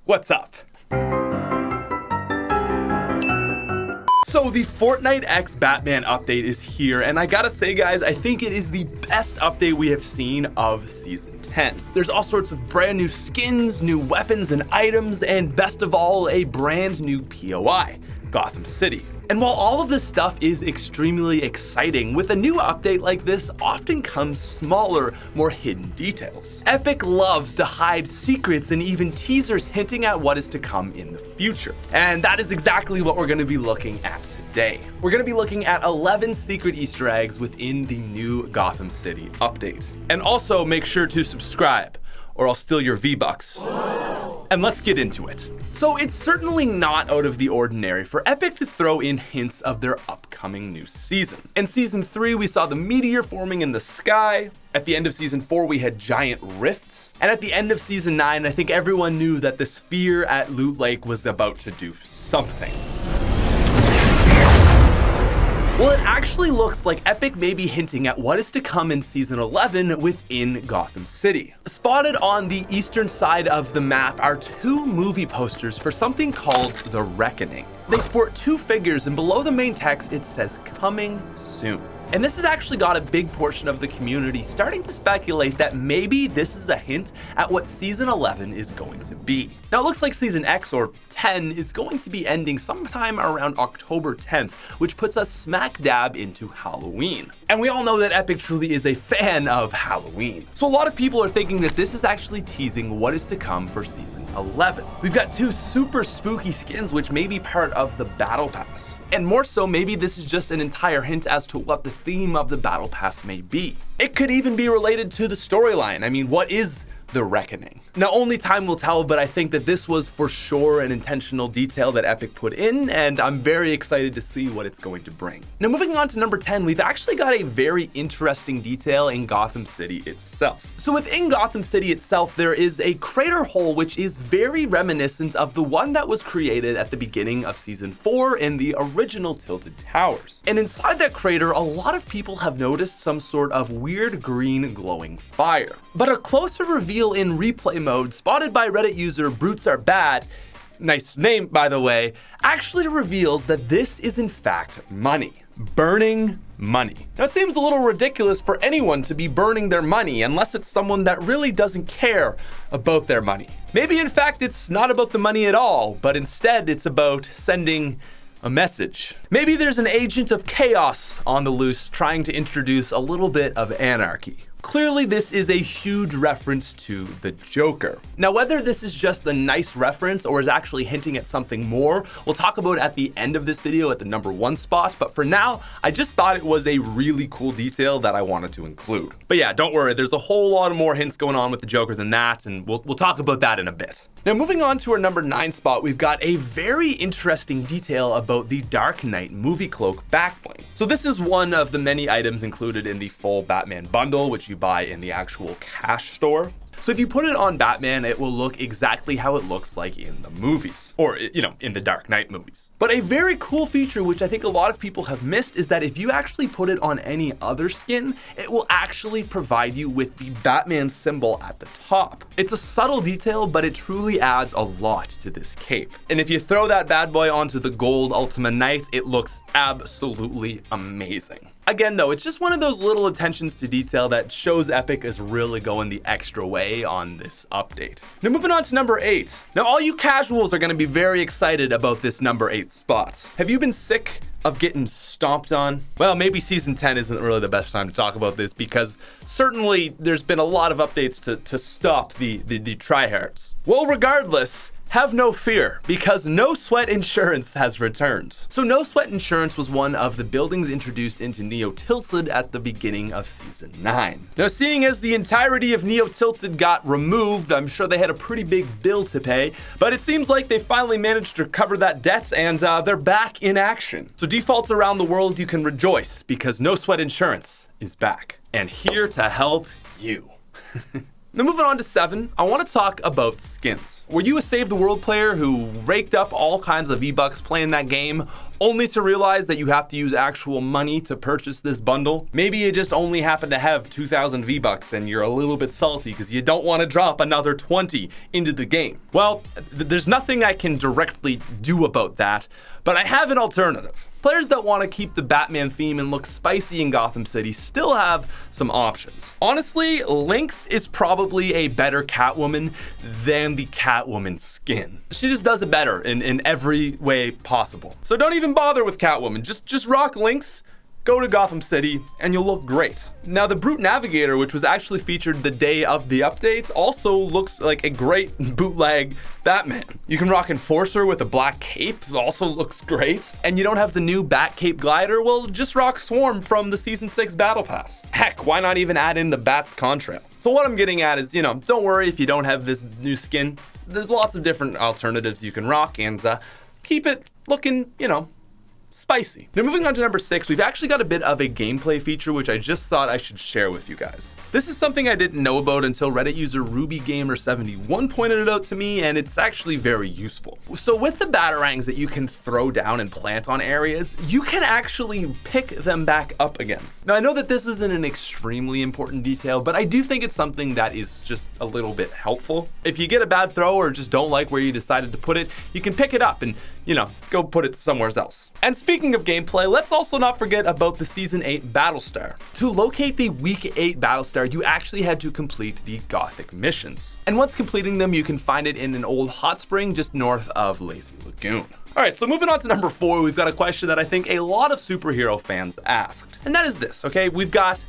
what's up? So the Fortnite X Batman update is here, and I gotta say guys, I think it is the best update we have seen of Season 10. There's all sorts of brand new skins, new weapons and items, and best of all, a brand new POI, Gotham City. And while all of this stuff is extremely exciting, with a new update like this often comes smaller, more hidden details. Epic loves to hide secrets and even teasers hinting at what is to come in the future. And that is exactly what we're going to be looking at today. We're going to be looking at 11 secret Easter eggs within the new Gotham City update. And also make sure to subscribe, or I'll steal your V-Bucks. And let's get into it. So it's certainly not out of the ordinary for Epic to throw in hints of their upcoming new season. In Season 3, we saw the meteor forming in the sky. At the end of Season 4, we had giant rifts. And at the end of Season 9, I think everyone knew that the sphere at Loot Lake was about to do something. Well, it actually looks like Epic may be hinting at what is to come in Season 11 within Gotham City. Spotted on the eastern side of the map are two movie posters for something called The Reckoning. They sport two figures, and below the main text it says, "Coming soon." And this has actually got a big portion of the community starting to speculate that maybe this is a hint at what Season 11 is going to be. Now it looks like Season X, or 10, is going to be ending sometime around October 10th, which puts us smack dab into Halloween. And we all know that Epic truly is a fan of Halloween. So a lot of people are thinking that this is actually teasing what is to come for Season 11. We've got two super spooky skins which may be part of the Battle Pass. And more so, maybe this is just an entire hint as to what the theme of the Battle Pass may be. It could even be related to the storyline. I mean, what is The Reckoning? Now, only time will tell, but I think that this was for sure an intentional detail that Epic put in, and I'm very excited to see what it's going to bring. Now, moving on to number 10, we've actually got a very interesting detail in Gotham City itself. So within Gotham City itself, there is a crater hole which is very reminiscent of the one that was created at the beginning of Season 4 in the original Tilted Towers. And inside that crater, a lot of people have noticed some sort of weird green glowing fire. But a closer reveal in replay mode, spotted by Reddit user Brutes Are Bad, nice name by the way, actually reveals that this is in fact money. Burning money. Now it seems a little ridiculous for anyone to be burning their money unless it's someone that really doesn't care about their money. Maybe in fact it's not about the money at all, but instead it's about sending a message. Maybe there's an agent of chaos on the loose trying to introduce a little bit of anarchy. Clearly, this is a huge reference to the Joker. Now, whether this is just a nice reference or is actually hinting at something more, we'll talk about at the end of this video at the number 1 spot, but for now, I just thought it was a really cool detail that I wanted to include. But yeah, don't worry, there's a whole lot of more hints going on with the Joker than that, and we'll talk about that in a bit. Now, moving on to our number 9 spot, we've got a very interesting detail about the Dark Knight Movie Cloak Backplate. So this is one of the many items included in the full Batman bundle, which you buy in the actual cash store. So if you put it on Batman, it will look exactly how it looks like in the movies, or, you know, in the Dark Knight movies. But a very cool feature, which I think a lot of people have missed, is that if you actually put it on any other skin, it will actually provide you with the Batman symbol at the top. It's a subtle detail, but it truly adds a lot to this cape. And if you throw that bad boy onto the gold Ultima Knight, it looks absolutely amazing. Again though, it's just one of those little attentions to detail that shows Epic is really going the extra way on this update. Now moving on to number 8. Now all you casuals are going to be very excited about this number 8 spot. Have you been sick of getting stomped on? Well, maybe Season 10 isn't really the best time to talk about this because certainly there's been a lot of updates to stop the tryhards. Well, regardless, have no fear, because No Sweat Insurance has returned. So No Sweat Insurance was one of the buildings introduced into Neo Tilted at the beginning of Season 9. Now, seeing as the entirety of Neo Tilted got removed, I'm sure they had a pretty big bill to pay, but it seems like they finally managed to cover that debt and they're back in action. So defaults around the world, you can rejoice because No Sweat Insurance is back and here to help you. Now moving on to 7, I want to talk about skins. Were you a Save the World player who raked up all kinds of V-Bucks playing that game, only to realize that you have to use actual money to purchase this bundle? Maybe you just only happen to have 2,000 V-Bucks and you're a little bit salty because you don't want to drop another 20 into the game. Well, there's nothing I can directly do about that, but I have an alternative. Players that want to keep the Batman theme and look spicy in Gotham City still have some options. Honestly, Lynx is probably a better Catwoman than the Catwoman skin. She just does it better in every way possible. So don't even bother with Catwoman, just rock Lynx, go to Gotham City, and you'll look great. Now, the Brute Navigator, which was actually featured the day of the update, also looks like a great bootleg Batman. You can rock Enforcer with a black cape, also looks great. And you don't have the new Bat Cape glider? Well, just rock Swarm from the Season 6 Battle Pass. Heck, why not even add in the Bat's contrail? So what I'm getting at is, don't worry if you don't have this new skin. There's lots of different alternatives you can rock, and keep it looking, spicy. Now moving on to number 6, we've actually got a bit of a gameplay feature which I just thought I should share with you guys. This is something I didn't know about until Reddit user RubyGamer71 pointed it out to me, and it's actually very useful. So with the Batarangs that you can throw down and plant on areas, you can actually pick them back up again. Now I know that this isn't an extremely important detail, but I do think it's something that is just a little bit helpful. If you get a bad throw or just don't like where you decided to put it, you can pick it up and, go put it somewhere else. And speaking of gameplay, let's also not forget about the Season 8 Battlestar. To locate the Week 8 Battlestar, you actually had to complete the Gothic missions. And once completing them, you can find it in an old hot spring just north of Lazy Lagoon. All right, so moving on to number 4, we've got a question that I think a lot of superhero fans asked. And that is this, okay? We've got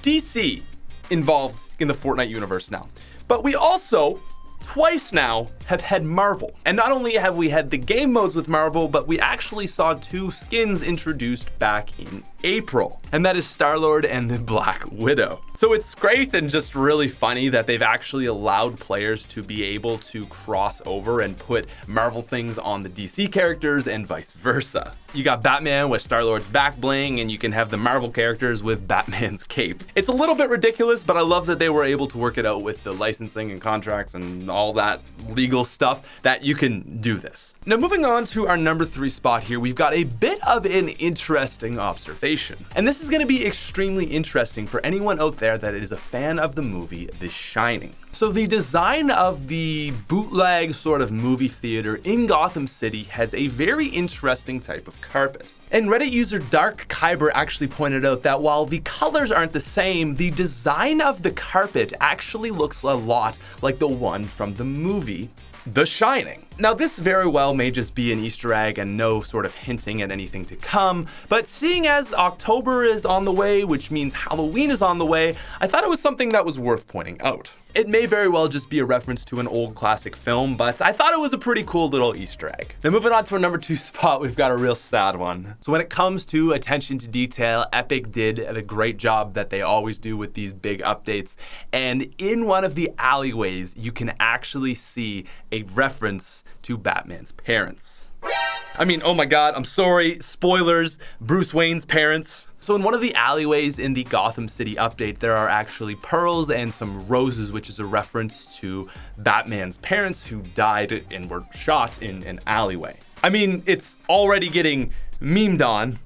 DC involved in the Fortnite universe now. But we also twice now have had Marvel. And not only have we had the game modes with Marvel, but we actually saw 2 skins introduced back in April. And that is Star-Lord and the Black Widow. So it's great and just really funny that they've actually allowed players to be able to cross over and put Marvel things on the DC characters and vice versa. You got Batman with Star-Lord's back bling, and you can have the Marvel characters with Batman's cape. It's a little bit ridiculous, but I love that they were able to work it out with the licensing and contracts and all that legal stuff that you can do this. Now moving on to our number 3 spot here, we've got a bit of an interesting observation. And this is going to be extremely interesting for anyone out there that is a fan of the movie The Shining. So the design of the bootleg sort of movie theater in Gotham City has a very interesting type of carpet. And Reddit user Dark Kyber actually pointed out that while the colors aren't the same, the design of the carpet actually looks a lot like the one from the movie The Shining. Now this very well may just be an Easter egg and no sort of hinting at anything to come, but seeing as October is on the way, which means Halloween is on the way, I thought it was something that was worth pointing out. It may very well just be a reference to an old classic film, but I thought it was a pretty cool little Easter egg. Then moving on to our number 2 spot, we've got a real sad one. So when it comes to attention to detail, Epic did the great job that they always do with these big updates. And in one of the alleyways, you can actually see a reference to Batman's parents. I mean, oh my God, I'm sorry, spoilers, Bruce Wayne's parents. So in one of the alleyways in the Gotham City update, there are actually pearls and some roses, which is a reference to Batman's parents who died and were shot in an alleyway. I mean, it's already getting memed on.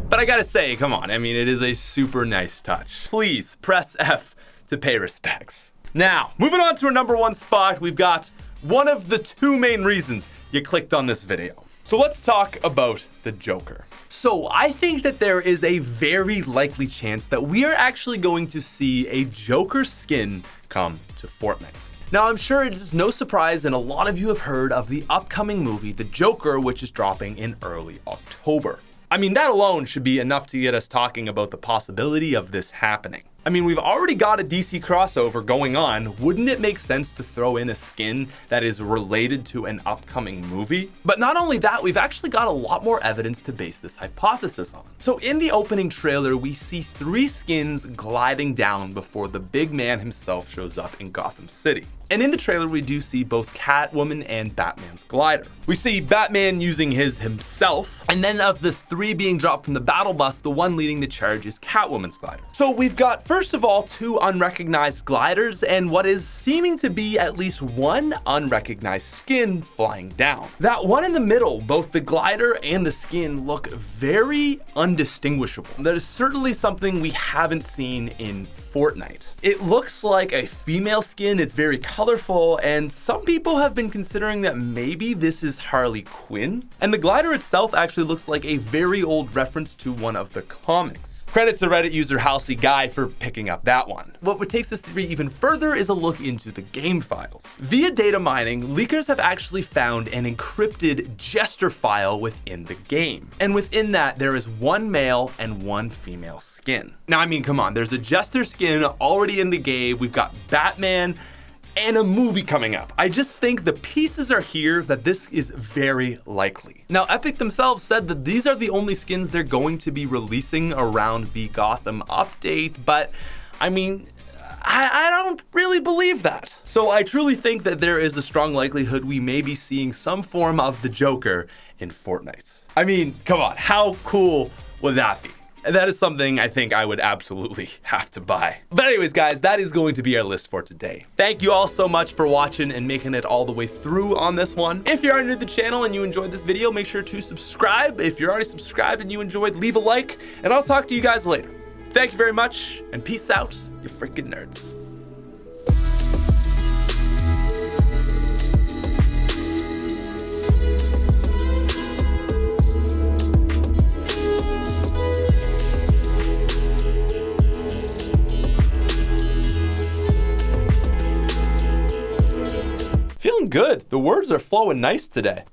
But I gotta say, come on, I mean, it is a super nice touch. Please press F to pay respects. Now, moving on to our number 1 spot, we've got one of the 2 main reasons you clicked on this video. So let's talk about the Joker. So I think that there is a very likely chance that we are actually going to see a Joker skin come to Fortnite. Now, I'm sure it is no surprise that a lot of you have heard of the upcoming movie, The Joker, which is dropping in early October. I mean, that alone should be enough to get us talking about the possibility of this happening. I mean, we've already got a DC crossover going on. Wouldn't it make sense to throw in a skin that is related to an upcoming movie? But not only that, we've actually got a lot more evidence to base this hypothesis on. So in the opening trailer, we see 3 skins gliding down before the big man himself shows up in Gotham City. And in the trailer, we do see both Catwoman and Batman's glider. We see Batman using his himself, and then of the 3 being dropped from the battle bus, the one leading the charge is Catwoman's glider. So we've got, first of all, 2 unrecognized gliders and what is seeming to be at least 1 unrecognized skin flying down. That one in the middle, both the glider and the skin look very undistinguishable. That is certainly something we haven't seen in Fortnite. It looks like a female skin, it's very colorful, and some people have been considering that maybe this is Harley Quinn. And the glider itself actually looks like a very old reference to one of the comics. Credit to Reddit user Halsey Guy for picking up that one. What takes this theory even further is a look into the game files. Via data mining, leakers have actually found an encrypted Jester file within the game. And within that, there is 1 male and 1 female skin. Now, I mean, come on, there's a Jester skin already in the game. We've got Batman and a movie coming up. I just think the pieces are here that this is very likely. Now, Epic themselves said that these are the only skins they're going to be releasing around the Gotham update, but I mean, I don't really believe that. So I truly think that there is a strong likelihood we may be seeing some form of the Joker in Fortnite. I mean, come on, how cool would that be? That is something I think I would absolutely have to buy. But anyways, guys, that is going to be our list for today. Thank you all so much for watching and making it all the way through on this one. If you're new to the channel and you enjoyed this video, make sure to subscribe. If you're already subscribed and you enjoyed, leave a like, and I'll talk to you guys later. Thank you very much, and peace out, you freaking nerds. Feeling good. The words are flowing nice today.